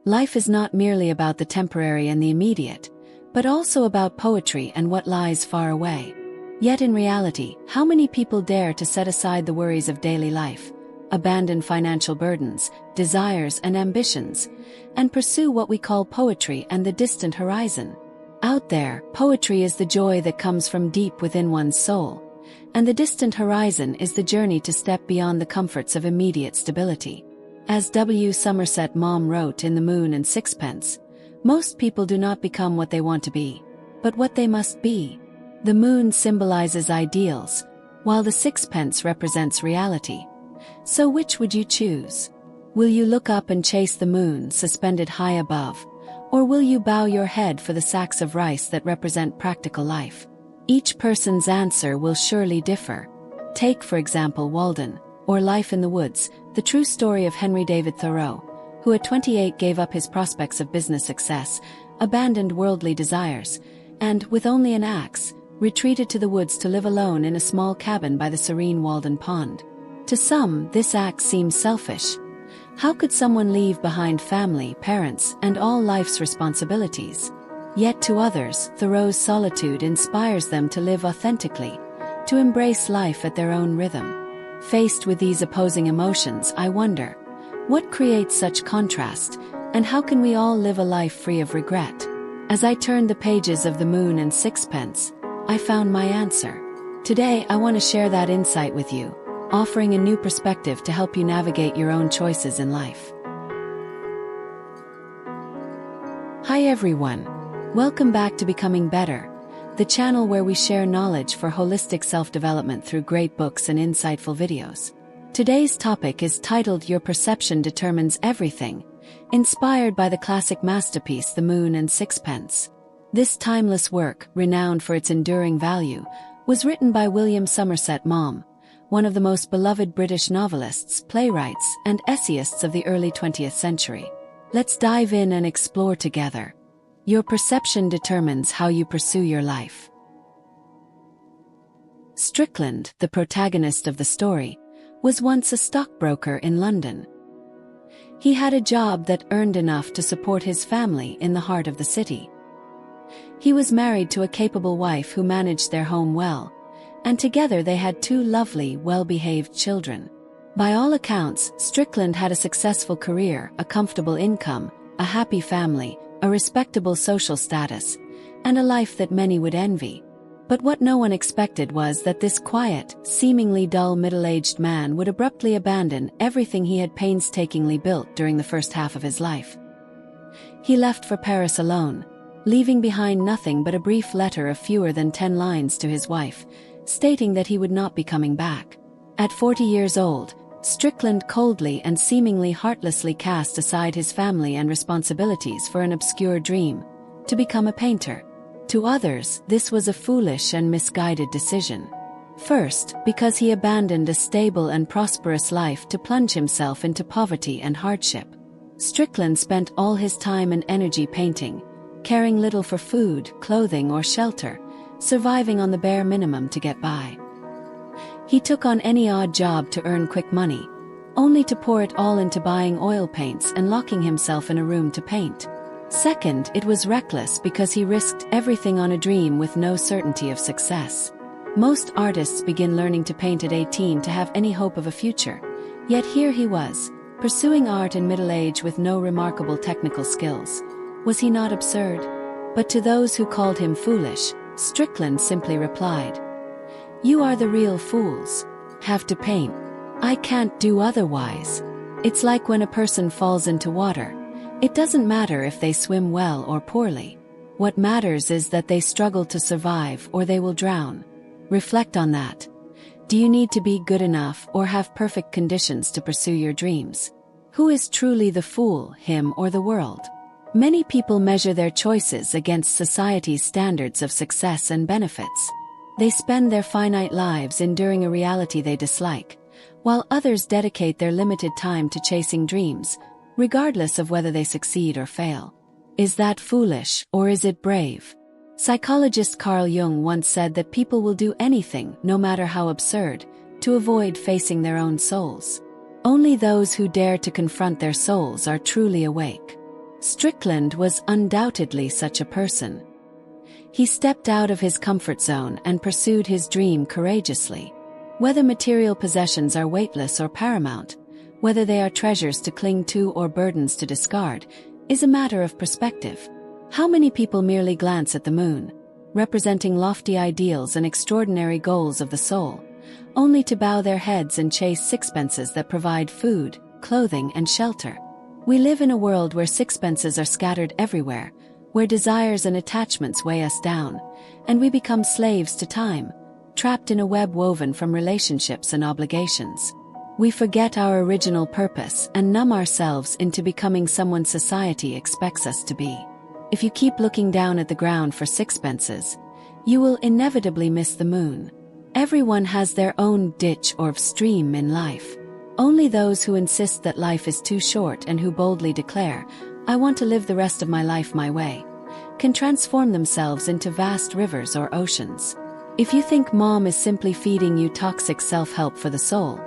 Life is not merely about the temporary and the immediate, but also about poetry and what lies far away. Yet in reality, how many people dare to set aside the worries of daily life, abandon financial burdens, desires and ambitions, and pursue what we call poetry and the distant horizon? Out there, poetry is the joy that comes from deep within one's soul, and the distant horizon is the journey to step beyond the comforts of immediate stability. As Somerset Maugham wrote in The Moon and Sixpence, most people do not become what they want to be, but what they must be. The moon symbolizes ideals, while the sixpence represents reality. So which would you choose? Will you look up and chase the moon suspended high above, or will you bow your head for the sacks of rice that represent practical life? Each person's answer will surely differ. Take, for example, Walden, or Life in the Woods, the true story of Henry David Thoreau, who at 28 gave up his prospects of business success, abandoned worldly desires, and, with only an axe, retreated to the woods to live alone in a small cabin by the serene Walden Pond. To some, this act seems selfish. How could someone leave behind family, parents, and all life's responsibilities? Yet to others, Thoreau's solitude inspires them to live authentically, to embrace life at their own rhythm. Faced with these opposing emotions, I wonder, what creates such contrast, and how can we all live a life free of regret? As I turned the pages of The Moon and Sixpence, I found my answer. Today, I want to share that insight with you, offering a new perspective to help you navigate your own choices in life. Hi everyone. Welcome back to Becoming Better, the channel where we share knowledge for holistic self-development through great books and insightful videos. Today's topic is titled Your Perception Determines Everything, inspired by the classic masterpiece The Moon and Sixpence. This timeless work, renowned for its enduring value, was written by Somerset Maugham, one of the most beloved British novelists, playwrights, and essayists of the early 20th century. Let's dive in and explore together. Your perception determines how you pursue your life. Strickland, the protagonist of the story, was once a stockbroker in London. He had a job that earned enough to support his family in the heart of the city. He was married to a capable wife who managed their home well, and together they had two lovely, well-behaved children. By all accounts, Strickland had a successful career, a comfortable income, a happy family, a respectable social status, and a life that many would envy. But what no one expected was that this quiet, seemingly dull middle-aged man would abruptly abandon everything he had painstakingly built during the first half of his life. He left for Paris alone, leaving behind nothing but a brief letter of fewer than 10 lines to his wife, stating that he would not be coming back. At 40 years old, Strickland coldly and seemingly heartlessly cast aside his family and responsibilities for an obscure dream, to become a painter. To others, this was a foolish and misguided decision. First, because he abandoned a stable and prosperous life to plunge himself into poverty and hardship. Strickland spent all his time and energy painting, caring little for food, clothing, or shelter, surviving on the bare minimum to get by. He took on any odd job to earn quick money, only to pour it all into buying oil paints and locking himself in a room to paint. Second, it was reckless because he risked everything on a dream with no certainty of success. Most artists begin learning to paint at 18 to have any hope of a future, yet here he was, pursuing art in middle age with no remarkable technical skills. Was he not absurd? But to those who called him foolish, Strickland simply replied, "You are the real fools. Have to paint. I can't do otherwise." It's like when a person falls into water. It doesn't matter if they swim well or poorly. What matters is that they struggle to survive or they will drown. Reflect on that. Do you need to be good enough or have perfect conditions to pursue your dreams? Who is truly the fool, him or the world? Many people measure their choices against society's standards of success and benefits. They spend their finite lives enduring a reality they dislike, while others dedicate their limited time to chasing dreams, regardless of whether they succeed or fail. Is that foolish, or is it brave? Psychologist Carl Jung once said that people will do anything, no matter how absurd, to avoid facing their own souls. Only those who dare to confront their souls are truly awake. Strickland was undoubtedly such a person. He stepped out of his comfort zone and pursued his dream courageously. Whether material possessions are weightless or paramount, whether they are treasures to cling to or burdens to discard, is a matter of perspective. How many people merely glance at the moon, representing lofty ideals and extraordinary goals of the soul, only to bow their heads and chase sixpences that provide food, clothing, and shelter? We live in a world where sixpences are scattered everywhere, where desires and attachments weigh us down, and we become slaves to time, trapped in a web woven from relationships and obligations. We forget our original purpose and numb ourselves into becoming someone society expects us to be. If you keep looking down at the ground for sixpences, you will inevitably miss the moon. Everyone has their own ditch or stream in life. Only those who insist that life is too short and who boldly declare, "I want to live the rest of my life my way," can transform themselves into vast rivers or oceans. If you think Mom is simply feeding you toxic self-help for the soul,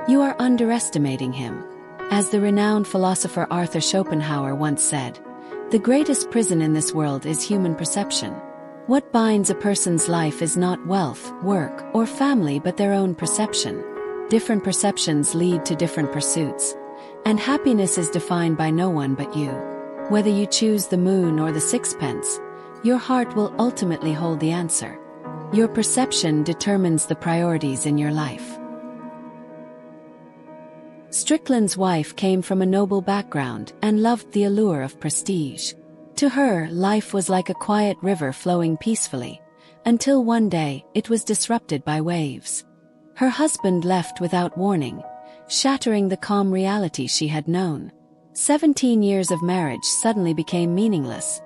you are underestimating him. As the renowned philosopher Arthur Schopenhauer once said, "The greatest prison in this world is human perception." What binds a person's life is not wealth, work, or family but their own perception. Different perceptions lead to different pursuits, and happiness is defined by no one but you. Whether you choose the moon or the sixpence, your heart will ultimately hold the answer. Your perception determines the priorities in your life. Strickland's wife came from a noble background and loved the allure of prestige. To her, life was like a quiet river flowing peacefully, until one day it was disrupted by waves. Her husband left without warning, shattering the calm reality she had known. 17 years of marriage suddenly became meaningless,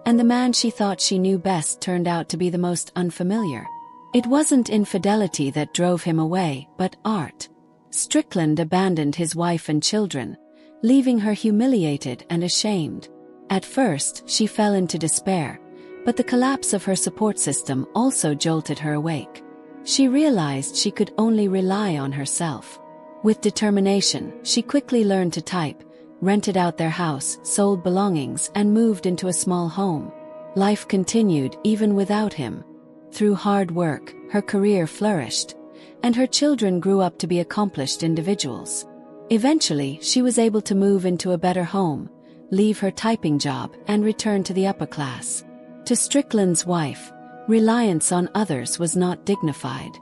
and the man she thought she knew best turned out to be the most unfamiliar. It wasn't infidelity that drove him away, but art. Strickland abandoned his wife and children, leaving her humiliated and ashamed. At first, she fell into despair, but the collapse of her support system also jolted her awake. She realized she could only rely on herself. With determination, she quickly learned to type, rented out their house, sold belongings, and moved into a small home. Life continued even without him. Through hard work, her career flourished, and her children grew up to be accomplished individuals. Eventually, she was able to move into a better home, leave her typing job, and return to the upper class. To Strickland's wife, reliance on others was not dignified.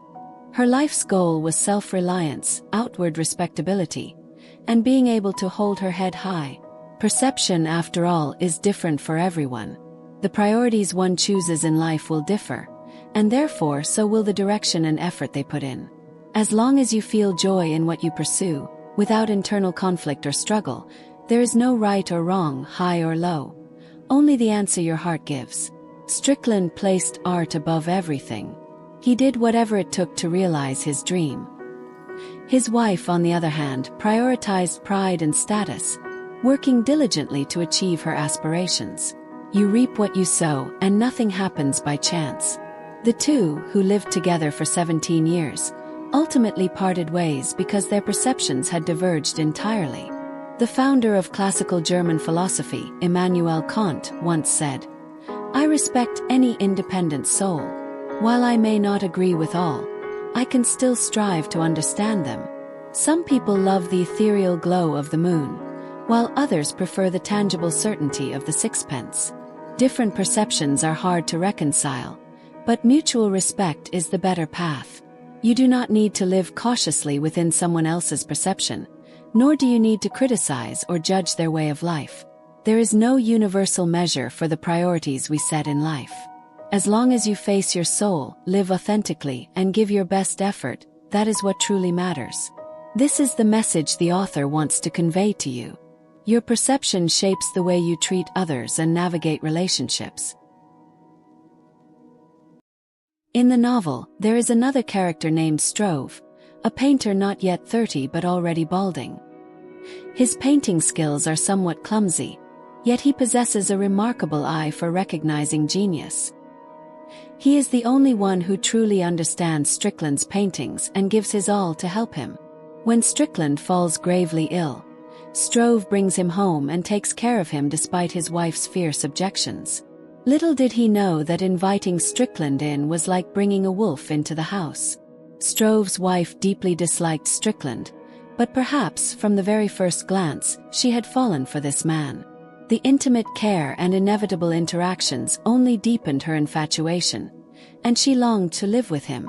Her life's goal was self-reliance, outward respectability, and being able to hold her head high. Perception, after all, is different for everyone. The priorities one chooses in life will differ, and therefore so will the direction and effort they put in. As long as you feel joy in what you pursue, without internal conflict or struggle, there is no right or wrong, high or low. Only the answer your heart gives. Strickland placed art above everything. He did whatever it took to realize his dream. His wife, on the other hand, prioritized pride and status, working diligently to achieve her aspirations. You reap what you sow, and nothing happens by chance. The two, who lived together for 17 years, ultimately parted ways because their perceptions had diverged entirely. The founder of classical German philosophy, Immanuel Kant, once said, "I respect any independent soul. While I may not agree with all, I can still strive to understand them." Some people love the ethereal glow of the moon, while others prefer the tangible certainty of the sixpence. Different perceptions are hard to reconcile, but mutual respect is the better path. You do not need to live cautiously within someone else's perception, nor do you need to criticize or judge their way of life. There is no universal measure for the priorities we set in life. As long as you face your soul, live authentically, and give your best effort, that is what truly matters. This is the message the author wants to convey to you. Your perception shapes the way you treat others and navigate relationships. In the novel, there is another character named Struve, a painter not yet 30 but already balding. His painting skills are somewhat clumsy, yet he possesses a remarkable eye for recognizing genius. He is the only one who truly understands Strickland's paintings and gives his all to help him. When Strickland falls gravely ill, Struve brings him home and takes care of him despite his wife's fierce objections. Little did he know that inviting Strickland in was like bringing a wolf into the house. Struve's wife deeply disliked Strickland, but perhaps from the very first glance, she had fallen for this man. The intimate care and inevitable interactions only deepened her infatuation, and she longed to live with him.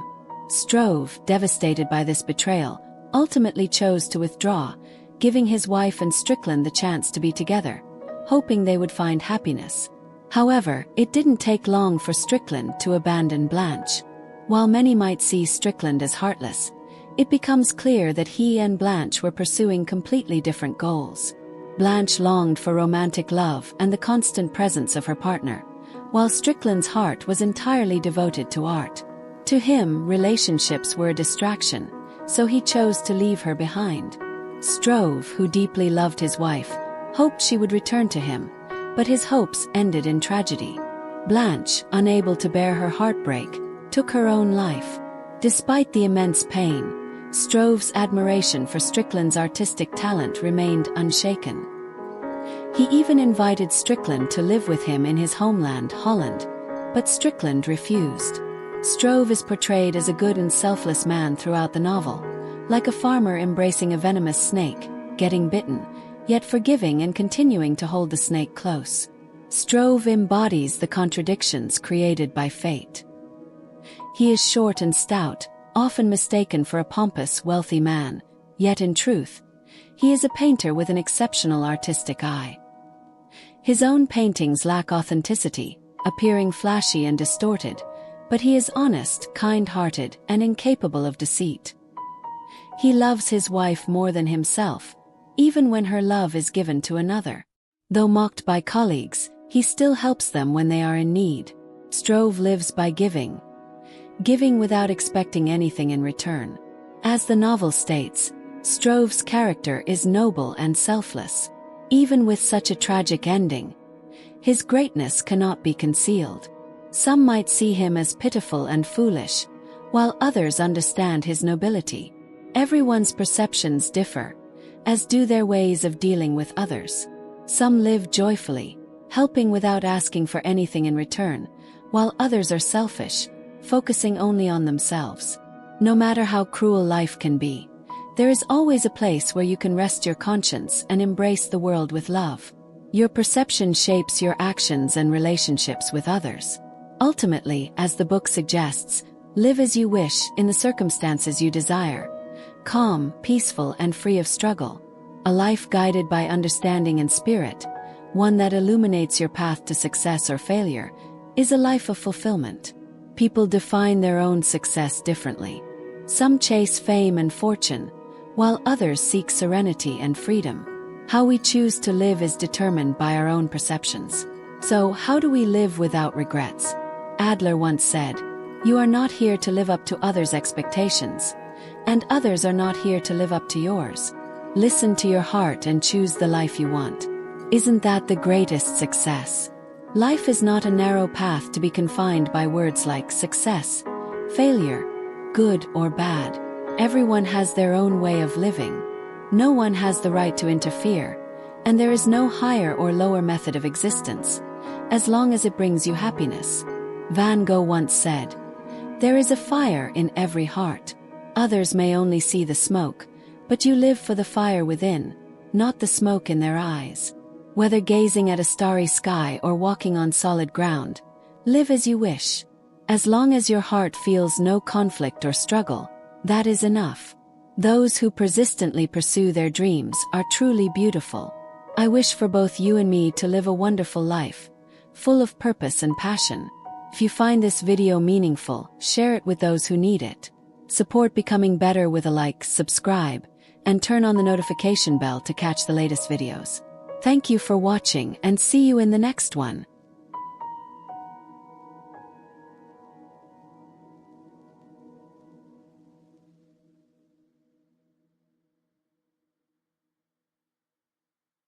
Struve, devastated by this betrayal, ultimately chose to withdraw, giving his wife and Strickland the chance to be together, hoping they would find happiness. However, it didn't take long for Strickland to abandon Blanche. While many might see Strickland as heartless, it becomes clear that he and Blanche were pursuing completely different goals. Blanche longed for romantic love and the constant presence of her partner, while Strickland's heart was entirely devoted to art. To him, relationships were a distraction, so he chose to leave her behind. Struve, who deeply loved his wife, hoped she would return to him, but his hopes ended in tragedy. Blanche, unable to bear her heartbreak, took her own life. Despite the immense pain, Struve's admiration for Strickland's artistic talent remained unshaken. He even invited Strickland to live with him in his homeland, Holland, but Strickland refused. Struve is portrayed as a good and selfless man throughout the novel, like a farmer embracing a venomous snake, getting bitten, yet forgiving and continuing to hold the snake close. Struve embodies the contradictions created by fate. He is short and stout, often mistaken for a pompous, wealthy man, yet in truth, he is a painter with an exceptional artistic eye. His own paintings lack authenticity, appearing flashy and distorted, but he is honest, kind-hearted, and incapable of deceit. He loves his wife more than himself, even when her love is given to another. Though mocked by colleagues, he still helps them when they are in need. Struve lives by giving without expecting anything in return. As the novel states, Struve's character is noble and selfless. Even with such a tragic ending, his greatness cannot be concealed. Some might see him as pitiful and foolish, while others understand his nobility. Everyone's perceptions differ, as do their ways of dealing with others. Some live joyfully, helping without asking for anything in return, while others are selfish, focusing only on themselves. No matter how cruel life can be, there is always a place where you can rest your conscience and embrace the world with love. Your perception shapes your actions and relationships with others. Ultimately, as the book suggests, live as you wish in the circumstances you desire. Calm, peaceful, and free of struggle. A life guided by understanding and spirit, one that illuminates your path to success or failure, is a life of fulfillment. People define their own success differently. Some chase fame and fortune, while others seek serenity and freedom. How we choose to live is determined by our own perceptions. So, how do we live without regrets? Adler once said, "You are not here to live up to others' expectations, and others are not here to live up to yours. Listen to your heart and choose the life you want." Isn't that the greatest success? Life is not a narrow path to be confined by words like success, failure, good or bad. Everyone has their own way of living. No one has the right to interfere, and there is no higher or lower method of existence, as long as it brings you happiness. Van Gogh once said, "There is a fire in every heart. Others may only see the smoke, but you live for the fire within, not the smoke in their eyes." Whether gazing at a starry sky or walking on solid ground, live as you wish. As long as your heart feels no conflict or struggle, that is enough. Those who persistently pursue their dreams are truly beautiful. I wish for both you and me to live a wonderful life, full of purpose and passion. If you find this video meaningful, share it with those who need it. Support Becoming Better with a like, subscribe, and turn on the notification bell to catch the latest videos. Thank you for watching and see you in the next one.